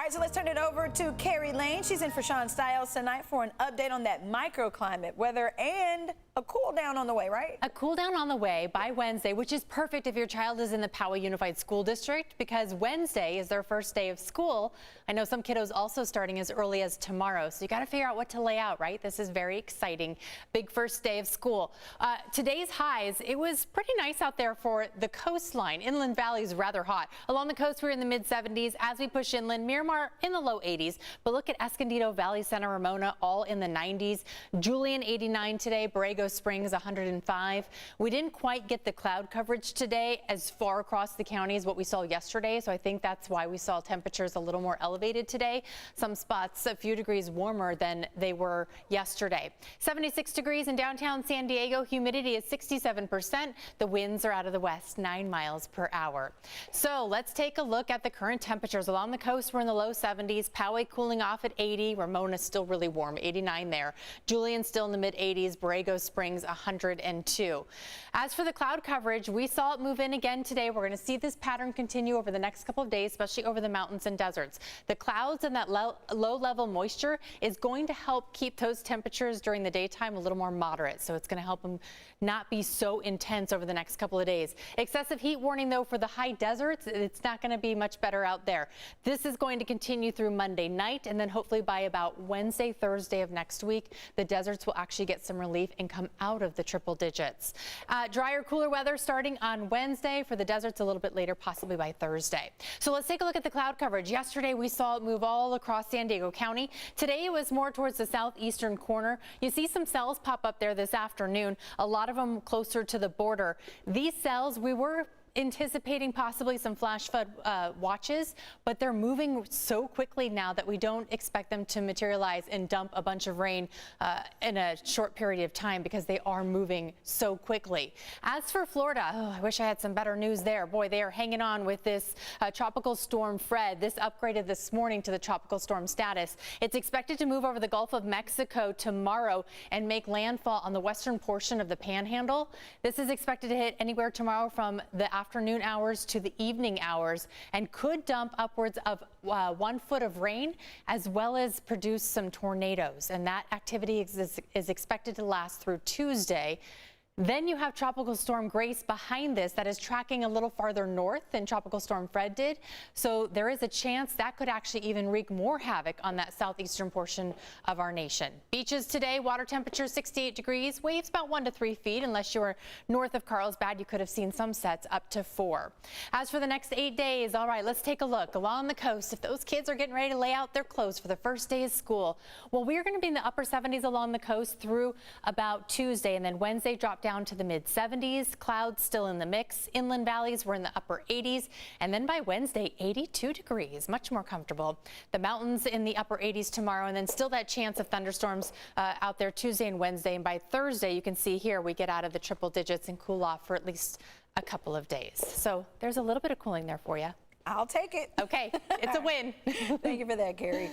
right, so let's turn it over to Carrie Lane. She's in for Sean Stiles tonight for an update on that microclimate weather and a cool down on the way, right? A cool down on the way by Wednesday, which is perfect if your child is in the Poway Unified School District because Wednesday is their first day of school. I know some kiddos also starting as early as tomorrow, so you got to figure out what to lay out, right? This is very exciting. Big first day of school. Today's highs, it was pretty nice out there for the coastline. Inland Valley is rather hot. Along the coast, we're in the mid 70s. As we push inland, Miramar in the low 80s. But look at Escondido, Valley Center, Ramona, all in the 90s. Julian 89 today. Borrego Springs 105. We didn't quite get the cloud coverage today as far across the county as what we saw yesterday. So I think that's why we saw temperatures a little more elevated today. Some spots a few degrees warmer than they were yesterday. 76 degrees in downtown San Diego. Humidity is 67%. The winds are out of the west, 9 miles per hour. So let's take a look at the current temperatures. Along the coast, we're in the low 70s. Poway cooling off at 80. Ramona still really warm, 89 there. Julian still in the mid 80s. Borrego Springs 102. As for the cloud coverage, we saw it move in again today. We're going to see this pattern continue over the next couple of days, especially over the mountains and deserts. The clouds and that low level moisture is going to help keep those temperatures during the daytime a little more moderate. So it's going to help them not be so intense over the next couple of days. Excessive heat warning, though, for the high deserts. It's not going to be much better out there. This is going to continue through Monday night, and then hopefully by about Wednesday, Thursday of next week, the deserts will actually get some relief and come out of the triple digits. Drier, cooler weather starting on Wednesday. For the deserts a little bit later, possibly by Thursday. So let's take a look at the cloud coverage. Yesterday, we saw it move all across San Diego County. Today, it was more towards the southeastern corner. You see some cells pop up there this afternoon, a lot of them closer to the border. These cells, we were anticipating possibly some flash flood watches, but they're moving so quickly now that we don't expect them to materialize and dump a bunch of rain in a short period of time because they are moving so quickly. As for Florida, I wish I had some better news there. Boy, they are hanging on with this tropical storm Fred. This upgraded this morning to the tropical storm status. It's expected to move over the Gulf of Mexico tomorrow and make landfall on the western portion of the Panhandle. This is expected to hit anywhere tomorrow from the afternoon hours to the evening hours and could dump upwards of 1 foot of rain as well as produce some tornadoes. And that activity is expected to last through Tuesday. Then you have Tropical Storm Grace behind this that is tracking a little farther north than Tropical Storm Fred did. So there is a chance that could actually even wreak more havoc on that southeastern portion of our nation. Beaches today, water temperature 68 degrees, waves about 1 to 3 feet. Unless you were north of Carlsbad, you could have seen some sets up to 4. As for the next 8 days, all right, let's take a look along the coast. If those kids are getting ready to lay out their clothes for the first day of school, well, we're going to be in the upper 70s along the coast through about Tuesday, and then Wednesday drop down to the mid 70s. Clouds still in the mix. Inland valleys were in the upper 80s, and then by Wednesday 82 degrees, much more comfortable. The mountains in the upper 80s tomorrow, and then still that chance of thunderstorms out there Tuesday and Wednesday. And by Thursday, you can see here we get out of the triple digits and cool off for at least a couple of days. So there's a little bit of cooling there for you. I'll take it. Okay, it's a win. Thank you for that, Carrie.